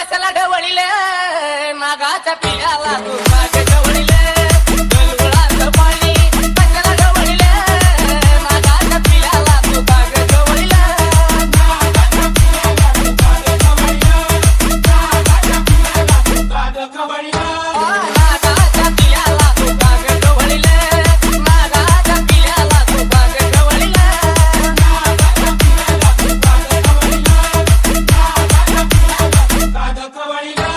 कशाला ढवळीले नागाच्या पिल्याला तू मागे ढवळीले गलगलाचं पाणी कशाला ढवळीले नागाच्या पिल्याला तू मागे ढवळीले नागाच्या पिल्याला तू मागे ढवळीले नागाच्या पिल्याला तू मागे ढवळीले नागाच्या पिल्याला तू मागे ढवळीले नागाच्या पिल्याला तू मागे ढवळीले नागाच्या पिल्याला तू मागे ढवळीले नागाच्या पिल्याला तू मागे ढवळीले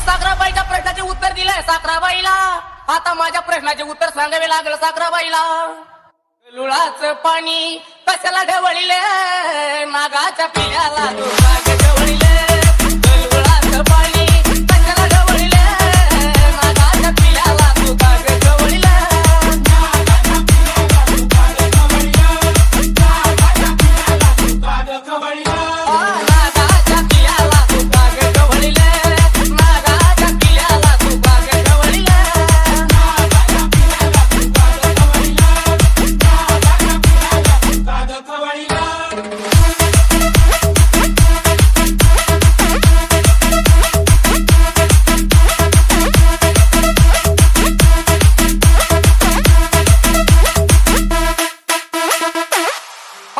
साखराबाईच्या प्रश्नाचे उत्तर दिलंय साखराबाईला आता माझ्या प्रश्नाचे उत्तर सांगावे लागलं साखराबाईला लुळाचं पाणी कशाला ढवळीले नागाच्या पिल्याला तू मागे ढवळीले लुळाचं पाणी कशाला ढवळीले नागाच्या पिल्याला तू मागे ढवळीले नागाच्या पिल्याला तू मागे ढवळीले नागाच्या पिल्याला तू मागे ढवळीले नागाच्या पिल्याला तू मागे ढवळीले नागाच्या पिल्याला तू मागे ढवळीले नागाच्या पिल्याला तू मागे ढवळीले नागाच्या पिल्याला तू मागे ढवळीले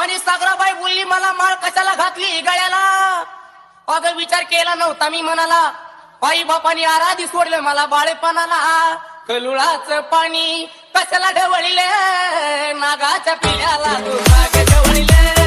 आणि सागराबाई बोलली मला माळ कशाला घातली गळ्याला अगं विचार केला नव्हता मी मनाला आई बापानी आराधी सोडलं मला बाळेपणाला कलुळाचं पाणी कशाला ढवळीले नागाच्या पिल्याला तू मागे ढवळीले